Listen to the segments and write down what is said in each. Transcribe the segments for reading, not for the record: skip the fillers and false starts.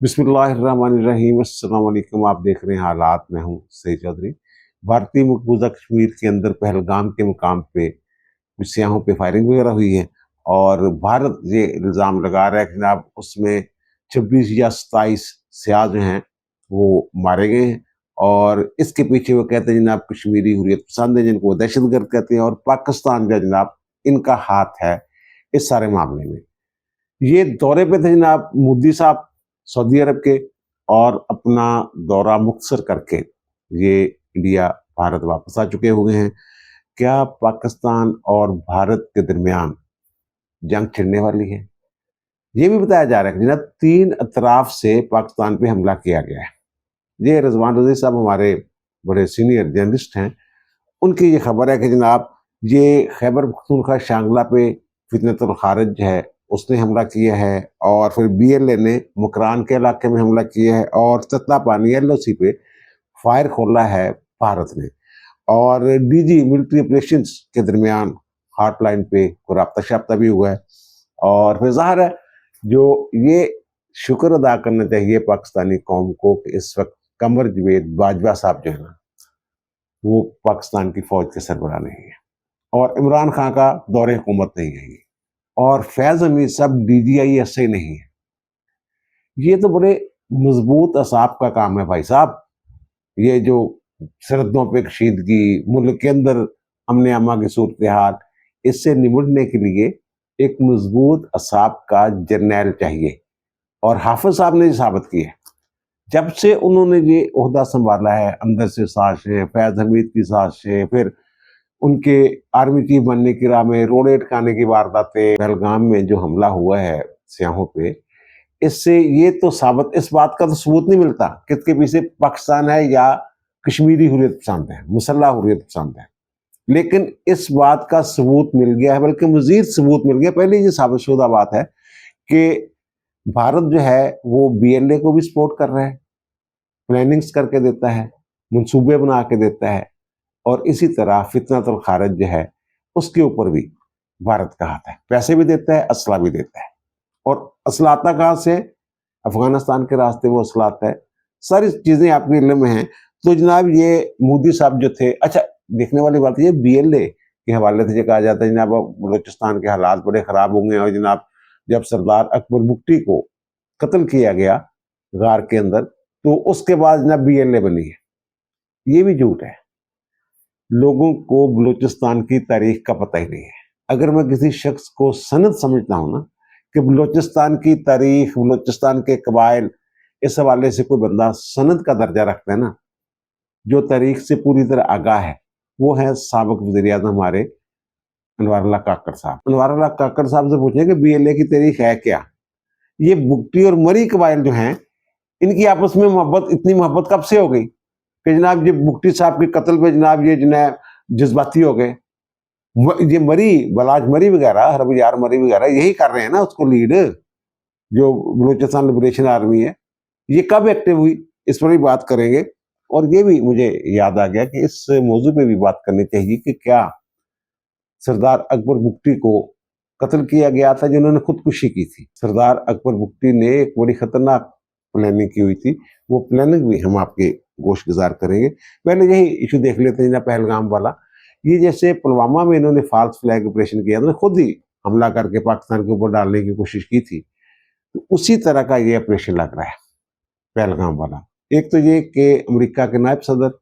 बिस्मिल्लाहिर्रहमानिर्रहीम। अस्सलाम वालेकुम। आप देख रहे हैं हालात। मैं हूँ सईद चौधरी। भारतीय मकबूजा कश्मीर के अंदर पहलगाम के मुकाम पे कुछ सियाहों पे फायरिंग वगैरह हुई है और भारत ये इल्ज़ाम लगा रहा है कि जनाब उसमें 26 या 27 सियाह जो हैं वो मारे गए हैं और इसके पीछे वो कहते हैं जनाब कश्मीरी हुर्रियत पसंद है, जिनको वो दहशतगर्द कहते हैं, और पाकिस्तान का जनाब इनका हाथ है इस सारे मामले में। ये दौरे पे थे जनाब मोदी साहब सऊदी अरब के, और अपना दौरा मुख्तसर करके ये इंडिया भारत वापस आ चुके हुए हैं। क्या पाकिस्तान और भारत के दरमियान जंग छिड़ने वाली है? ये भी बताया जा रहा है कि जनाब 3 अतराफ से पाकिस्तान पे हमला किया गया है। ये रिजवान रज़ी साहब हमारे बड़े सीनियर जर्नलिस्ट हैं, उनकी ये खबर है कि जनाब ये खैबर पख्तूनख्वा शांगला पे फितनतुल खारिज है, उसने हमला किया है, और फिर बीएलए ने मुकरान के इलाके में हमला किया है, और ततला पानी एलओसी पे फायर खोला है भारत ने, और डीजी मिलिट्री ऑपरेशंस के दरमियान हॉटलाइन पे राब्ता शाब्ता भी हुआ है। और फिर ज़ाहिर है जो ये शुक्र अदा करना चाहिए पाकिस्तानी कौम को कि इस वक्त कमर जवेद बाजवा साहब जो है ना, वो पाकिस्तान की फौज के सरबराह नहीं है, और इमरान खान का दौरे हुकूमत नहीं है ये, और फैज हमीद साहब डीजीआई ऐसे नहीं है। ये तो बड़े मजबूत असाब का काम है भाई साहब। ये जो सरहदों पे कशीदगी, मुल्क के अंदर अमन अमा की सूरत हाल, इससे निपटने के लिए एक मजबूत असाब का जर्नैल चाहिए, और हाफिज साहब ने साबित किया है। जब से उन्होंने ये ओहदा संभाला है, अंदर से साजिशें, फैज हमीद की साजिशें, फिर उनके आर्मी चीफ बनने की राह में रोड़े अटकाने की वारदातें, पहलगाम में जो हमला हुआ है सियाहों पे, इससे ये तो साबित, इस बात का तो सबूत नहीं मिलता कि इसके पीछे पाकिस्तान है या कश्मीरी हुर्रियत पसंद है, मुसल्लह हुर्रियत पसंद है। लेकिन इस बात का सबूत मिल गया है, बल्कि मजीद सबूत मिल गया। पहले ये साबितशुदा बात है कि भारत जो है वो बीएलए को भी सपोर्ट कर रहा है, प्लानिंग्स करके देता है, मंसूबे बना के देता है, और इसी तरह फितनतुल खारिज जो है उसके ऊपर भी भारत का हाथ है। पैसे भी देता है, असला भी देता है, और असला आता कहाँ से? अफगानिस्तान के रास्ते वो असला आता है। सारी चीजें आपके इल्म में हैं। तो जनाब ये मोदी साहब जो थे, अच्छा देखने वाली बात ये बीएलए के हवाले से कहा जाता है जनाब बलूचिस्तान के हालात बड़े खराब होंगे, और जनाब जब सरदार अकबर बुगटी को कत्ल किया गया गार के अंदर, तो उसके बाद जनाब बीएलए बनी है। ये भी झूठ है। लोगों को बलूचिस्तान की तारीख का पता ही नहीं है। अगर मैं किसी शख्स को सनद समझता हूँ ना कि बलूचिस्तान की तारीख, बलूचिस्तान के कबाइल, इस हवाले से कोई बंदा सनद का दर्जा रखता है ना, जो तारीख से पूरी तरह आगाह है, वो है साबिक वज़ीर-ए-आज़म हमारे अनवारुल्लाह काकड़ साहब। अनवारुल्लाह काकड़ साहब से पूछें कि बीएलए की तारीख है क्या? ये बुगटी और मरी कबाइल जो हैं, इनकी आपस में मोहब्बत, इतनी मोहब्बत कब से हो गई कि जनाब ये बुगटी साहब के कत्ल पे जनाब ये जनाब जज्बाती हो गए। ये मरी, बलाज मरी वगैरह, हरब यार मरी वगैरह यही कर रहे हैं ना उसको लीड, जो बलूचिस्तान लिबरेशन आर्मी है। ये कब एक्टिव हुई, इस पर भी बात करेंगे। और ये भी मुझे याद आ गया कि इस मौजू पे भी बात करनी चाहिए कि क्या सरदार अकबर बुगटी को कत्ल किया गया था जिन्होंने खुदकुशी की थी? सरदार अकबर बुगटी ने एक बड़ी खतरनाक प्लानिंग की हुई थी, वो प्लानिंग भी हम आपके गोश गुजार करेंगे। पहले यही इशू देख लेते हैं ना, पहलगाम वाला। ये जैसे पुलवामा में इन्होंने फॉल्स फ्लैग ऑपरेशन किया था, खुद ही हमला करके पाकिस्तान के ऊपर डालने की कोशिश की थी, तो उसी तरह का ये ऑपरेशन लग रहा है पहलगाम वाला। एक तो ये कि अमेरिका के नायब सदर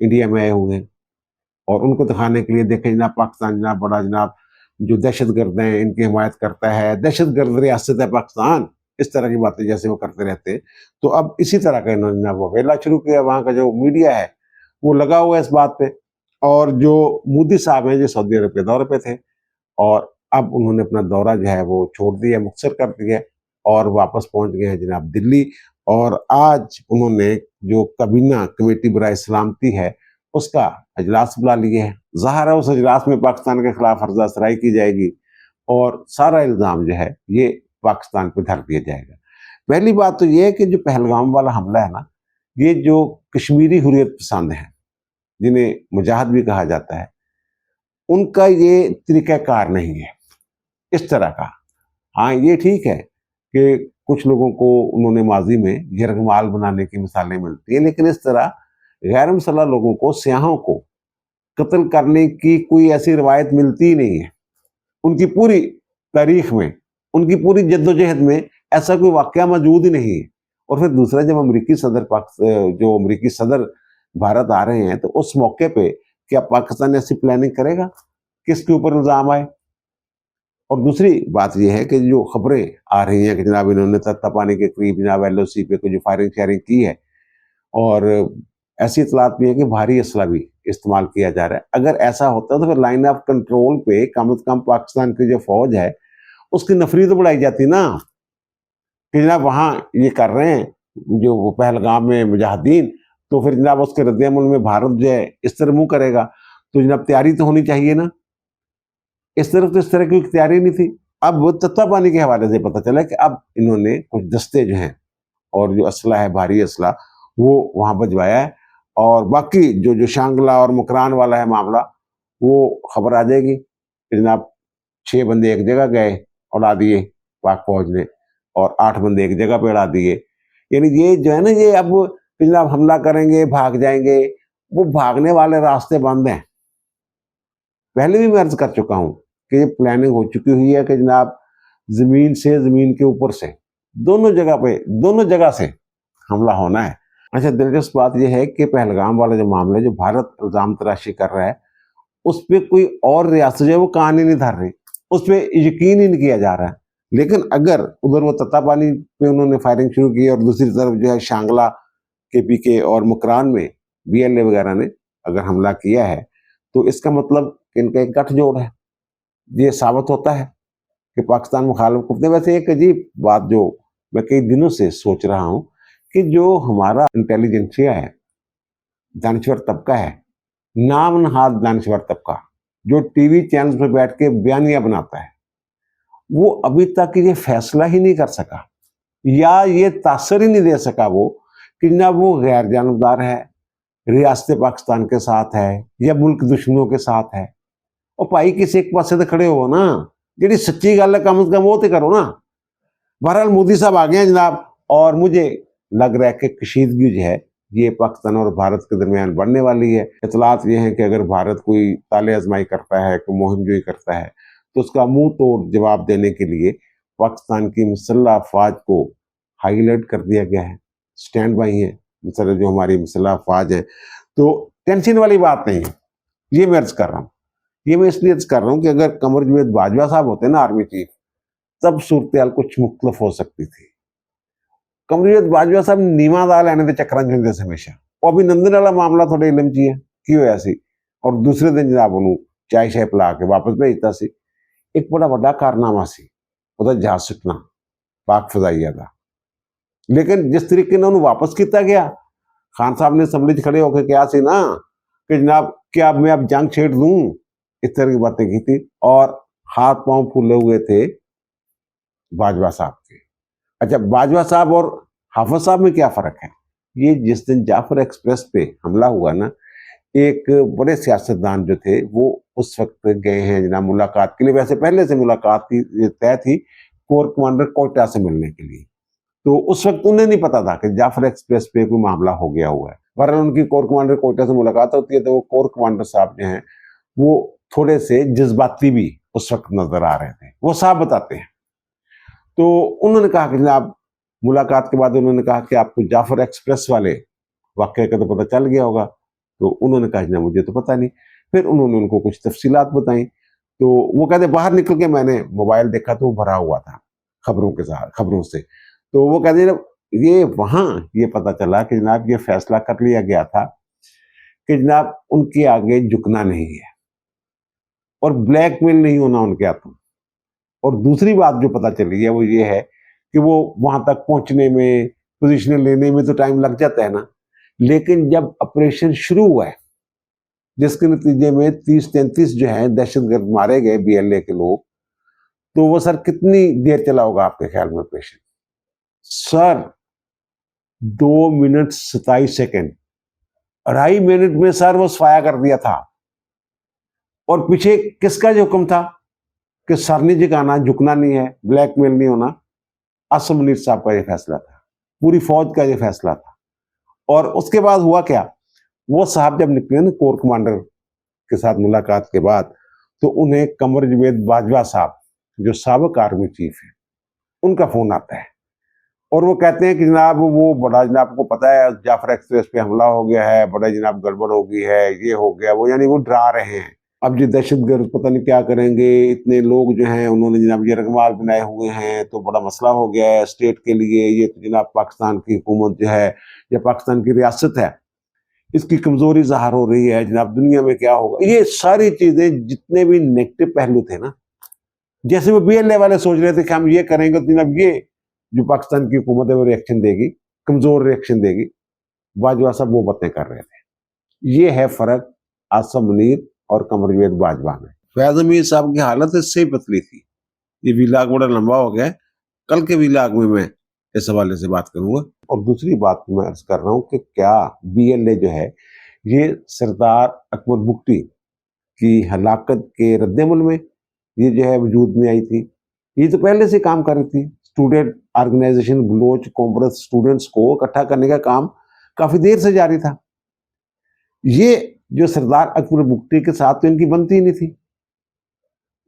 इंडिया में आए हुए हैं, और उनको दिखाने के लिए देखें जनाब पाकिस्तान जनाब बड़ा जनाब जो दहशतगर्द हैं इनकी हिमायत करता है, दहशतगर्द रियासत है पाकिस्तान, इस तरह की बातें जैसे वो करते रहते हैं। तो अब इसी तरह का इन्होंने जनाब वेला शुरू किया। वहाँ का जो मीडिया है वो लगा हुआ है इस बात पे, और जो मोदी साहब हैं जो सऊदी अरब के दौरे पे थे, और अब उन्होंने अपना दौरा जो है वो छोड़ दिया, मुख्तसर कर दिया, और वापस पहुंच गए हैं जनाब दिल्ली। और आज उन्होंने जो काबीना कमेटी बराए सलामती है उसका अजलास बुला लिए है। ज़ाहिर है उस अजलास में पाकिस्तान के खिलाफ हर्जा सराई की जाएगी, और सारा इल्ज़ाम जो है ये पाकिस्तान पे धर दिया जाएगा। पहली बात तो ये है कि जो पहलगाम वाला हमला है ना, ये जो कश्मीरी हुर्रियत पसंद हैं, जिन्हें मुजाहिद भी कहा जाता है, उनका ये तरीक़ाकार नहीं है इस तरह का। हाँ, ये ठीक है कि कुछ लोगों को उन्होंने माजी में यरगमाल बनाने की मिसालें मिलती है, लेकिन इस तरह गैर मुसल्लह लोगों को, सियाहों को कत्ल करने की कोई ऐसी रवायत मिलती ही नहीं है। उनकी पूरी तारीख में, उनकी पूरी जद्दोजहद में ऐसा कोई वाकया मौजूद ही नहीं है। और फिर दूसरा, जब जो अमरीकी सदर भारत आ रहे हैं, तो उस मौके पे क्या पाकिस्तान ऐसी प्लानिंग करेगा किसके ऊपर इल्जाम आए? और दूसरी बात यह है कि जो खबरें आ रही हैं कि जनाब इन्होंने तत्तापानी के करीब जनाब LOC पे कुछ फायरिंग शायरिंग की है, और ऐसी इतलात भी है कि भारी असला भी इस्तेमाल किया जा रहा है। अगर ऐसा होता तो फिर लाइन ऑफ कंट्रोल पे कम से कम पाकिस्तान की जो फौज है उसकी नफरी तो बढ़ाई जाती ना, कि जनाब वहाँ ये कर रहे हैं जो वो पहलगाम में मुजाहिदीन, तो फिर जनाब उसके रद्द-ए-अमल में भारत जो है इस तरह मुंह करेगा, तो जनाब तैयारी तो होनी चाहिए ना। इस तरफ तो इस तरह की तैयारी नहीं थी। अब वो तत्तापानी के हवाले से पता चला कि अब इन्होंने कुछ दस्ते जो हैं और जो असला है, भारी असला, वो वहाँ भिजवाया है, और बाकी जो शांगला और मुकरान वाला है मामला, वो खबर आ जाएगी कि जनाब 6 बंदे एक जगह गए, उड़ा दिए पाक फौज ने, और 8 बंदे एक जगह पे उड़ा दिए। यानी ये जो है ना, ये अब जनाब हमला करेंगे, भाग जाएंगे, वो भागने वाले रास्ते बंद हैं। पहले भी मैं अर्ज कर चुका हूँ कि ये प्लानिंग हो चुकी हुई है कि जनाब जमीन से, जमीन के ऊपर से, दोनों जगह पे, दोनों जगह से हमला होना है। अच्छा, दिलचस्प बात यह है कि पहलगाम वाला जो मामला है, जो भारत इल्जाम तराशी कर रहा है, उस पर कोई और रियासत जो है वो कान ही नहीं धर रही, उस पर यकीन ही नहीं किया जा रहा है। लेकिन अगर उधर वो तत्तापानी पे उन्होंने फायरिंग शुरू की और दूसरी तरफ जो है शांगला, KPK और मुकरान में BLA वगैरह ने अगर हमला किया है, तो इसका मतलब कि इनका एक गठजोड़ है। ये साबित होता है कि पाकिस्तान मुखालिफ कुत्ते। वैसे एक अजीब बात जो मैं कई दिनों से सोच रहा हूँ कि जो हमारा इंटेलिजेंसिया है, दानश्वर तबका है, नाम नहाद दानश्वर तबका, जो TV चैनल पर बैठ के बयानियां बनाता है, वो अभी तक ये फैसला ही नहीं कर सका, या ये तासर ही नहीं दे सका वो, कि ना वो गैर जानबदार है, रियासत पाकिस्तान के साथ है, या मुल्क दुश्मनों के साथ है। और भाई किसी एक पासे तो खड़े हो ना, जी सच्ची गल है कम से कम वो तो करो ना। बहरहाल मोदी साहब आ गए हैं जनाब, और मुझे लग रहा है कि कशीदगी जो है ये पाकिस्तान और भारत के दरमियान बढ़ने वाली है। इतलात ये हैं कि अगर भारत कोई ताले आजमाई करता है, कोई मुहिमजोई करता है, तो उसका मुंह तोड़ जवाब देने के लिए पाकिस्तान की मुसल्लह अफवाज को हाई अलर्ट कर दिया गया है, स्टैंड बाई है जो हमारी मुसल्लह अफवाज है। तो टेंशन वाली बात नहीं है, ये मैं अर्ज कर रहा हूँ। ये मैं इसलिए अर्ज कर रहा हूँ कि अगर कमर जवेद बाजवा साहब होते ना आर्मी चीफ, तब सूरत कुछ मुख्तलिफ हो सकती थी। कमर बाजवा साहब नीवा दा लैने के चक्कर च से हमेशा। वो अभिनंदन वाला मामला थोड़े इलम च है की होया सी, और दूसरे दिन जनाब उन्होंने चाय शाय पिला के वापस भेजता सी। एक बड़ा वड्डा कारनामा सी ਉਹਦਾ जहाज सुटना पाक फजाइया का। लेकिन जिस तरीके ने उन्होंने वापस किया गया, खान साहब ने असम्बली च खड़े होकर कहा सी ना कि जनाब क्या मैं अब जंग छेड़ दूं, इस तरह की बातें की थी, और हाथ पांव फूले हुए थे बाजवा साहब के। अच्छा, बाजवा साहब और हाफिज साहब में क्या फर्क है? ये जिस दिन जाफर एक्सप्रेस पे हमला हुआ ना, एक बड़े सियासतदान जो थे वो उस वक्त गए हैं जनाब मुलाकात के लिए। वैसे पहले से मुलाकात तय थी कोर कमांडर कोयटा से मिलने के लिए, तो उस वक्त उन्हें नहीं पता था कि जाफर एक्सप्रेस पे कोई मामला हो गया हुआ है। बहरहाल उनकी कोर कमांडर कोयटा से मुलाकात होती है, तो वो कोर कमांडर साहब जो हैं वो थोड़े से जज्बाती भी उस वक्त नजर आ रहे थे, वो साहब बताते हैं। तो उन्होंने कहा कि जनाब, मुलाकात के बाद उन्होंने कहा कि आपको जाफर एक्सप्रेस वाले वाकये का तो पता चल गया होगा। तो उन्होंने कहा जनाब मुझे तो पता नहीं। फिर उन्होंने उनको कुछ तफसीलात बताई, तो वो कहते बाहर निकल के मैंने मोबाइल देखा तो वो भरा हुआ था खबरों के साथ, खबरों से। तो वो कहते ये वहां ये पता चला कि जनाब ये फैसला कर लिया गया था कि जनाब उनके आगे झुकना नहीं है और ब्लैकमेल नहीं होना उनके हाथों। और दूसरी बात जो पता चली है वो ये है कि वो वहां तक पहुंचने में, पोजीशन लेने में तो टाइम लग जाता है ना, लेकिन जब ऑपरेशन शुरू हुआ है, जिसके नतीजे में 30-33 जो है दहशतगर्द मारे गए, BLA के लोग, तो वो सर कितनी देर चला होगा आपके ख्याल में operation? Sir 2 minute 27 second, 2.5 minute में सर वो फाया कर दिया था। और पीछे किसका जो हुक्म था कि सर नहीं झुकाना, झुकना नहीं है, ब्लैकमेल नहीं होना? आसिम मुनीर साहब का ये फैसला था, पूरी फौज का ये फैसला था। और उसके बाद हुआ क्या, वो साहब जब निकले ना कोर कमांडर के साथ मुलाकात के बाद, तो उन्हें कमर जावेद बाजवा साहब, जो साबिक आर्मी चीफ है, उनका फोन आता है और वो कहते हैं कि जनाब वो बड़ा, जनाब को पता है जाफर एक्सप्रेस पे हमला हो गया है, बड़ा जनाब गड़बड़ हो गई है, ये हो गया वो, यानी वो डरा रहे हैं। अब जो दहशतगर्द पता नहीं क्या करेंगे, इतने लोग जो हैं उन्होंने जनाब ये रंगमाल बनाए हुए हैं, तो बड़ा मसला हो गया है स्टेट के लिए। ये तो जनाब पाकिस्तान की हुकूमत जो है या पाकिस्तान की रियासत है, इसकी कमजोरी ज़ाहिर हो रही है, जनाब दुनिया में क्या होगा। ये सारी चीजें, जितने भी नेगेटिव पहलू थे ना, जैसे वो बीएलए वाले सोच रहे थे कि हम ये करेंगे तो जनाब ये जो पाकिस्तान की हुकूमत है वो रिएक्शन देगी, कमजोर रिएक्शन देगी, बाजवा साहब वो बातें कर रहे थे। ये है फर्क आसिम मुनीर और कमर जावेद बाजवा में। फैज अमीर साहब की हालत इससे ही पतली थी। ये वीलाग बड़ा लंबा हो गया, कल के वीलाग में मैं इस हवाले से बात करूंगा। और दूसरी बात मैं अर्ज कर रहा हूँ कि क्या बीएलए जो है ये सरदार अकबर बुगटी की हलाकत के रद्देमल में ये जो है वजूद में आई थी? ये तो पहले से काम कर रही थी। Student organisation Baloch conference students को इकट्ठा करने का काम काफी देर से जारी था। ये जो सरदार अकबर बुगटी के साथ तो इनकी बनती ही नहीं थी।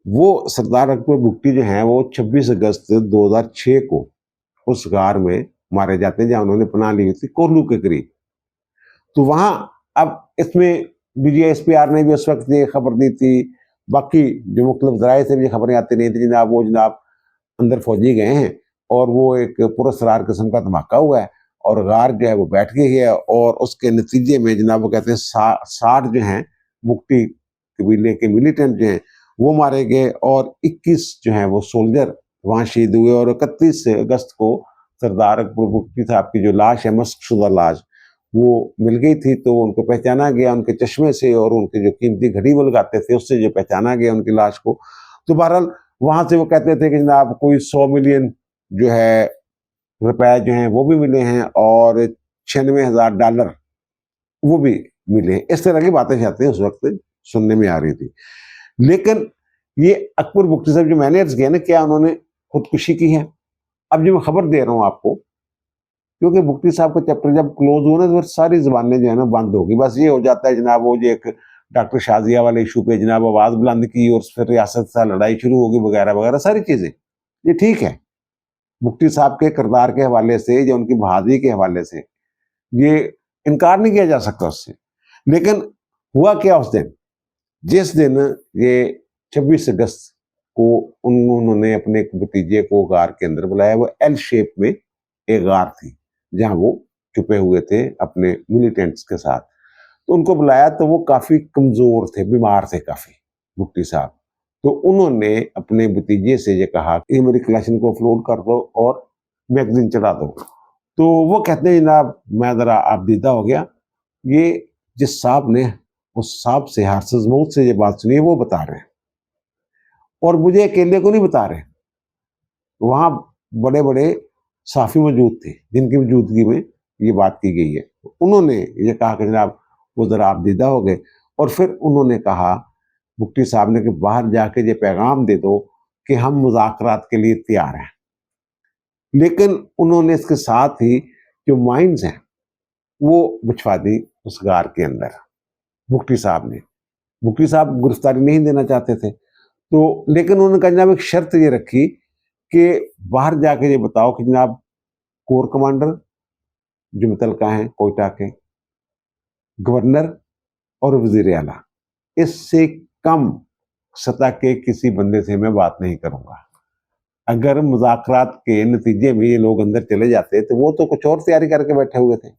वो सरदार अकबर बुगटी जो है वो 26 अगस्त 2006 को उस गार में मारे जाते हैं जहां उन्होंने पनाह ली हुई थी कोहलू के करीब। तो वहां, अब इसमें BJSPR ने भी उस वक्त ये खबर दी थी, बाकी जो मुख्तलिफ जराए से भी खबरें आती रही थी जनाब वो जनाब अंदर फौजी गए हैं और वो एक पुरस्कार किस्म का धमाका हुआ है और गार जो है वो बैठ गई है और उसके नतीजे में जनाब वो कहते हैं 60 जो हैं मुक्ति कबीले के मिलिटेंट जो हैं वो मारे गए और 21 जो हैं वो सोल्जर वहां शहीद हुए। और 31 अगस्त को सरदार अकबर बुगटी साहब की जो लाश है, मस्कशुदा लाश, वो मिल गई थी। तो उनको पहचाना गया उनके चश्मे से और उनके जो कीमती घड़ी वो लगाते थे उससे जो पहचाना गया उनकी लाश को। तो बहरहाल वहां से वो कहते थे कि जनाब कोई 100 मिलियन जो है रुपए जो हैं वो भी मिले हैं और $96,000 वो भी मिले। इस तरह की बातें शायद उस वक्त सुनने में आ रही थी। लेकिन ये अकबर बुगटी साहब जो मैंने अर्ज किया ना, क्या उन्होंने खुदकुशी की है? अब जो मैं खबर दे रहा हूँ आपको, क्योंकि बुगटी साहब का चैप्टर जब क्लोज हो ना तो सारी जबानें जो है ना बंद होगी। बस ये हो जाता है जनाब वो जो एक डॉक्टर शाजिया वाले इशू पे जनाब आवाज बुलंद की और फिर रियासत से लड़ाई शुरू होगी वगैरह वगैरह सारी चीजें, ये ठीक है। बुगटी साहब के किरदार के हवाले से या उनकी बहादुरी के हवाले से ये इनकार नहीं किया जा सकता उससे। लेकिन हुआ क्या उस दिन, जिस दिन ये 26 अगस्त को उन्होंने अपने एक भतीजे को गार के अंदर बुलाया, वो एल शेप में एक गार थी जहां वो छुपे हुए थे अपने मिलिटेंट्स के साथ। तो उनको बुलाया तो वो काफी कमजोर थे, बीमार थे काफी बुगटी साहब। तो उन्होंने अपने भतीजे से ये कहा कि मेरी कलेक्शन को अपलोड कर दो और मैगजीन चढ़ा दो। तो वो कहते हैं जनाब मैं जरा आप दीदा हो गया, ये जिस साहब ने उस साहब से हारसज मौत से ये बात सुनी है वो बता रहे हैं और मुझे अकेले को नहीं बता रहे। वहां बड़े बड़े साफी मौजूद थे जिनकी मौजूदगी में ये बात की गई है। उन्होंने ये कहा कि जनाब वो जरा आप दीदा हो गए और फिर उन्होंने कहा बुगटी साहब ने कि बाहर जाके ये पैगाम दे दो कि हम मुज़ाकरात के लिए तैयार हैं। लेकिन उन्होंने इसके साथ ही जो माइंस हैं वो बिछवा दी उस गार के अंदर। बुगटी साहब ने, बुगटी साहब गिरफ्तारी नहीं देना चाहते थे, तो लेकिन उन्होंने कहा जनाब एक शर्त ये रखी कि बाहर जाके ये बताओ कि जनाब कोर कमांडर जो मुतलका हैं कोयटा के, गवर्नर और वजीर आला, इससे कम सतह के किसी बंदे से मैं बात नहीं करूंगा। अगर मुज़ाकरात के नतीजे में ये लोग अंदर चले जाते तो वो तो कुछ और तैयारी करके बैठे हुए थे।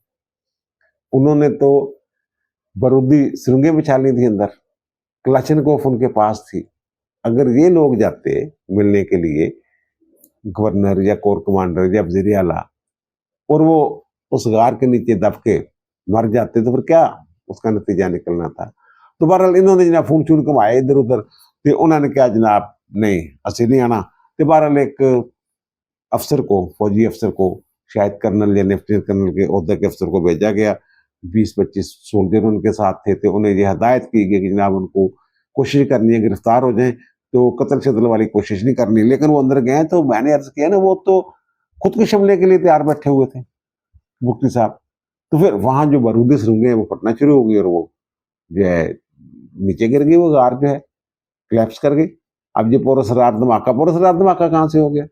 उन्होंने तो बारूदी सुरंगें बिछा ली थी अंदर, क्लाशनकोफ उनके पास थी। अगर ये लोग जाते मिलने के लिए गवर्नर या कोर कमांडर या वजीर आला और वो उस गार के नीचे दब के मर जाते तो फिर क्या उसका नतीजा निकलना था। तो बहरहाल इन्होंने जनाब फोन चून घुमाए इधर उधर, तो उन्होंने क्या जनाब नहीं असि नहीं आना। तो बहरहाल एक अफसर को, फौजी अफसर को, शायद कर्नल या लेफ्टिनेंट कर्नल के ओहदे के अफसर को भेजा गया। 20-25 सोल्जर उनके साथ थे, तो उन्हें यह हदायत की गई कि जनाब उनको कोशिश करनी है गिरफ्तार हो जाएं, तो कत्ल शत्ल वाली कोशिश नहीं करनी। लेकिन वो अंदर गए तो मैंने अर्ज किया ना, वो तो खुद को हमले के लिए तैयार बैठे हुए थे मुफ्ती साहब। तो फिर वहां जो बारूदी सुरंगें हैं वो फटना शुरू हो गई और वो जो है नीचे गिर गई, वो गार जो है क्लैप्स कर गई। अब ये पोरस रात धमाका कहां से हो गया?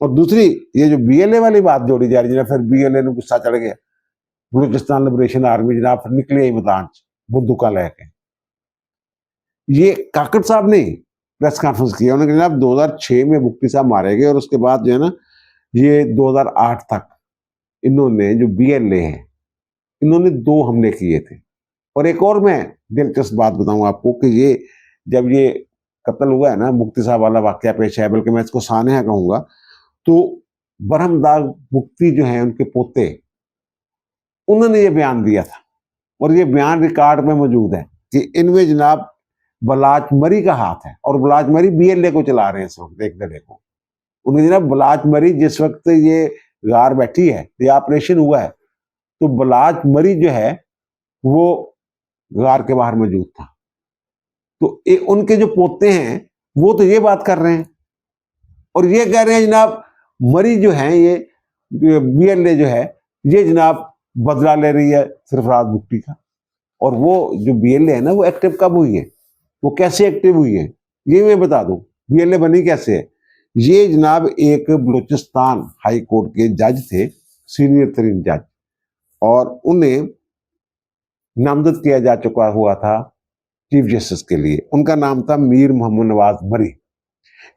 और दूसरी ये जो बीएलए वाली बात जोड़ी जा रही है, फिर बीएलए ने गुस्सा चढ़ गया, बलूचिस्तान लिबरेशन आर्मी जनाब फिर निकली ही मैदान बंदूका लेके। ये काकड़ साहब ने प्रेस कॉन्फ्रेंस किया, उन्होंने कहा जनाब 2006 में मुफ्ती साहब मारे गए और उसके बाद जो है ना ये 2008 तक इन्होंने जो बीएलए है इन्होंने 2 हमले किए थे। और एक और मैं दिलचस्प बात बताऊं आपको कि ये जब ये कत्ल हुआ है ना, मुफ्ती साहब वाला वाकया पेश है, बल्कि मैं इसको सानहा कहूंगा, तो बरहमदाग मुफ्ती जो है उनके पोते, उन्होंने ये बयान दिया था और ये बयान रिकॉर्ड में मौजूद है कि इनमें जनाब बलाच मरी का हाथ है और बलाच मरी बीएलए को चला रहे हैं इस वक्त। एक देखो उन्हें जनाब बलाच मरी जिस वक्त ये गार बैठी है, ये ऑपरेशन हुआ है, तो बलाच मरी जो है वो गार के बाहर मौजूद था। तो उनके जो पोते हैं वो तो ये बात कर रहे हैं और ये कह रहे हैं जनाब मरी जो है ये बीएलए जो है ये जनाब बदला ले रही है सरफराज भुट्टी का। और वो जो बीएलए है ना वो एक्टिव कब हुई है, वो कैसे एक्टिव हुई है, ये मैं बता दूं। बीएलए बनी कैसे है? ये जनाब एक बलूचिस्तान हाई कोर्ट के जज थे, सीनियर तरीन जज, और उन्हें नामजद किया जा चुका हुआ था चीफ जस्टिस के लिए। उनका नाम था मीर मोहम्मद नवाज मरी।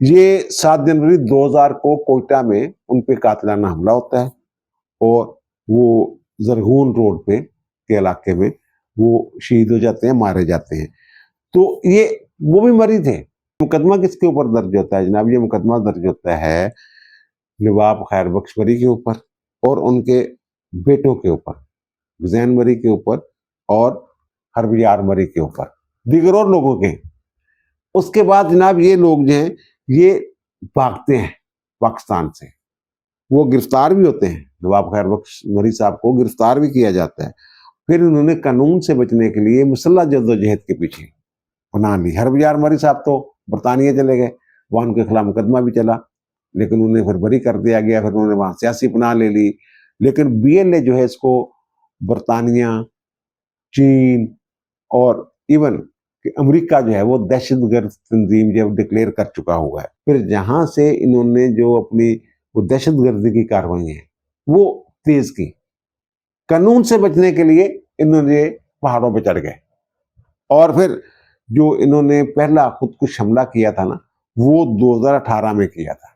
ये 7 जनवरी 2000 को कोयटा में उन पे कातिलाना हमला होता है और वो जरगून रोड पे के इलाके में वो शहीद हो जाते हैं, मारे जाते हैं। तो ये वो भी मरी थे। मुकदमा किसके ऊपर दर्ज होता है जनाब? ये मुकदमा दर्ज होता है नवाब खैर बख्श मरी के ऊपर और उनके बेटों के ऊपर, हुसैन मरी के ऊपर और हरबियार मरी के ऊपर, दीगर और लोगों के। उसके बाद जनाब ये लोग जो हैं ये भागते हैं पाकिस्तान से, वो गिरफ्तार भी होते हैं। नवाब खैर बख्श मरी साहब को गिरफ्तार भी किया जाता है। फिर उन्होंने कानून से बचने के लिए मुसल्लह जद्दोजहद के पीछे बना ली। हरबियार मरी साहब तो बरतानिया चले गए, वहां उनके खिलाफ मुकदमा भी चला, लेकिन उन्हें फिर बरी कर दिया गया। फिर उन्होंने वहां सियासी पनाह ले ली। लेकिन बीएलए जो है इसको बरतानिया, चीन और इवन कि अमेरिका जो है वो दहशतगर्द तंजीम जब डिक्लेयर कर चुका हुआ है। फिर जहां से इन्होंने जो अपनी वो दहशतगर्दी की कार्रवाई है वो तेज की, कानून से बचने के लिए इन्होंने पहाड़ों पे चढ़ गए। और फिर जो इन्होंने पहला खुदकुश हमला किया था ना वो 2018 में किया था।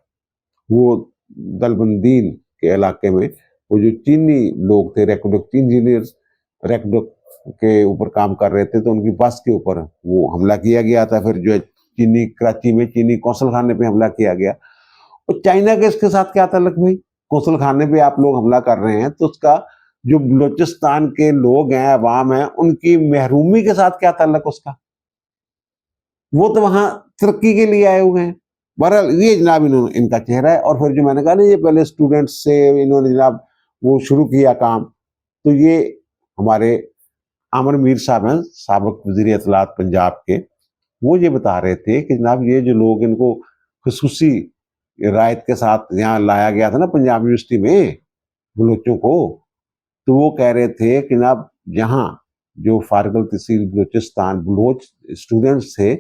वो दलबंदीन के इलाके में वो जो चीनी लोग थे, रेकोडक्ट इंजीनियर्स रेकोडक्ट के ऊपर काम कर रहे थे, तो उनकी बस के ऊपर वो हमला किया गया था। फिर जो है चीनी कराची में चीनी कौंसल खाने पे हमला किया गया। और चाइना के इसके साथ क्या ताल्लुक भाई? कौंसल खाने पे आप लोग हमला कर रहे हैं तो उसका जो बलूचिस्तान के लोग हैं, अवाम है, उनकी महरूमी के साथ क्या ताल्लुक उसका? वो तो वहां तरक्की के लिए आए हुए हैं। बहरहाल ये जनाब इन्होंने इनका चेहरा है। और फिर जो मैंने कहा ना ये पहले स्टूडेंट्स से इन्होंने जनाब वो शुरू किया काम, तो ये हमारे आमिर मीर साहब हैं, साबिक वज़ीर इत्तलात पंजाब के, वो ये बता रहे थे कि जनाब ये जो लोग इनको खुसूसी रायत के साथ यहाँ लाया गया था ना पंजाब यूनिवर्सिटी में बलोचों को, तो वो कह रहे थे कि जनाब यहाँ जो फारगल तहसील बलूचिस्तान बलोच स्टूडेंट्स थे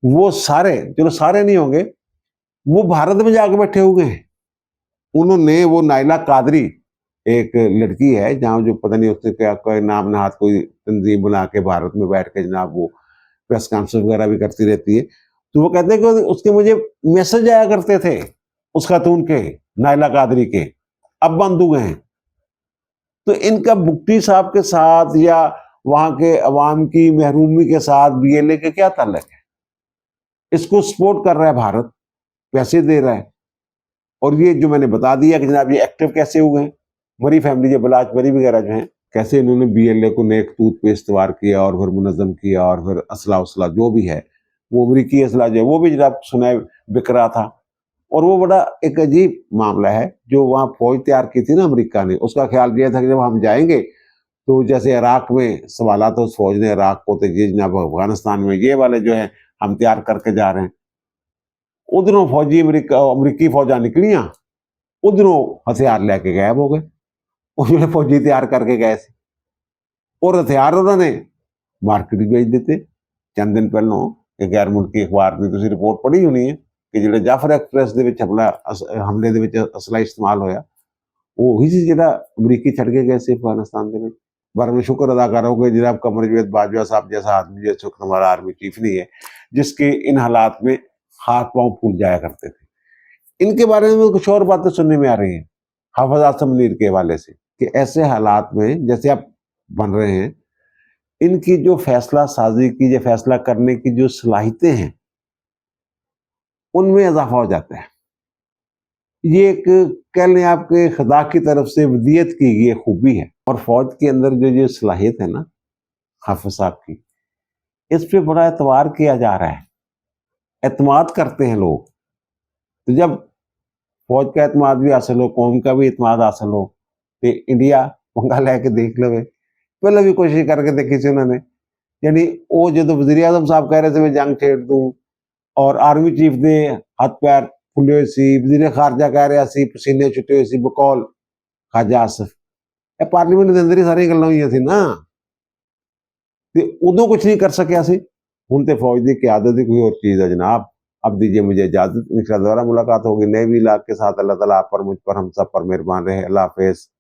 वो सारे, चलो सारे नहीं होंगे, वो भारत में जाके बैठे हुए हैं। उन्होंने वो नाइला कादरी एक लड़की है जहाँ जो पता नहीं उसने क्या कोई नाम नहात कोई तंजीम बना के भारत में बैठ के जनाब वो प्रेस कॉन्फ्रेंस वगैरह भी करती रहती है। तो वो कहते हैं कि उसके मुझे मैसेज आया करते थे उस खातून के, नाइला कादरी के, अब बंद हुए हैं। तो इनका भुट्टी साहब के साथ या वहां के अवाम की महरूमी के साथ बीएलए के क्या ताल्लुक है? इसको सपोर्ट कर रहा है भारत, पैसे दे रहा है। और ये जो मैंने बता दिया कि जनाब ये एक्टिव कैसे हुए हैं, मरी फैमिली जो बलाच मरी वगैरह जो है, कैसे इन्होंने बीएलए को नेक तूत पे इस्तेवार किया और फिर मुनज़्ज़म किया और फिर असला उसला जो भी है वो अमरीकी असला जो है वो भी जनाब सुना बिक रहा था। और वो बड़ा एक अजीब मामला है। जो वहाँ फौज तैयार की थी ना अमेरिका ने, उसका ख्याल यह था कि जब हम जाएंगे तो जैसे इराक में सवाल तो उस फौज ने इराक को, तो ये जनाब अफगानिस्तान में ये वाले जो है हम तैयार करके जा रहे हैं। उधरों फौजी अमरीकी फौजा निकलियां उधरों हथियार लेके गायब हो गए। वो जो फौजी तैयार करके गए थे और हथियार उन्होंने मार्केट बेच देते। चंद दिन पहलों एक गैर मुल्की अखबार ने तुम रिपोर्ट पढ़ी होनी है कि जो जाफर एक्सप्रेस हमले असला इस्तेमाल होया वो ही चीज जो अमरीकी छड़ के गए थे अफगानिस्तान के बारे में शुक्र अदा करो कि जनाब कमर जवेद बाजवा साहब जैसा आदमी जैसे हमारा आर्मी चीफ नहीं है जिसके इन हालात में हाथ पांव फूल जाया करते थे। इनके बारे में कुछ और बातें सुनने में आ रही हैं हाफिज आसम मुनीर के हवाले से कि ऐसे हालात में जैसे आप बन रहे हैं इनकी जो फैसला साजी की जो फैसला करने की जो सलाहियतें हैं उनमें इजाफा हो जाता है। ये एक कह लें आपके खुदा की तरफ से वदियत की ये खूबी है और फौज के अंदर जो जो सलाहियत है ना हाफिज साहब की इस पे बड़ा एतबार किया जा रहा है, एतमाद करते हैं लोग। तो जब फौज का एतमाद भी हासिल हो कौम का भी एतमाद हासिल हो तो इंडिया पंगा लैके देख लो। पहले भी कोशिश करके देखी थी उन्होंने, यानी वो जो वजीर आजम साहब कह रहे थे मैं जंग छेड़ दूं और आर्मी चीफ ने हाथ पैर फुले हुए सी, वजीर खारजा कह रहा सी पसीने छुटे हुए सी बकौल खाजा आसिफ। ਇਹ पार्लीमेंट के अंदर ही सारी गल्लां हुई थी ना ते उदों कुछ नहीं कर सकिया सी। हुण ते फौज की क्यादत ही कोई और चीज़ है जनाब। अब दीजिए मुझे इजाजत, इंशाअल्लाह दोबारा मुलाकात होगी नए भी इलाके के साथ। अल्लाह ताला आप पर मुझ पर हम सब पर मेहरबान रहे। अल्लाह हाफिज।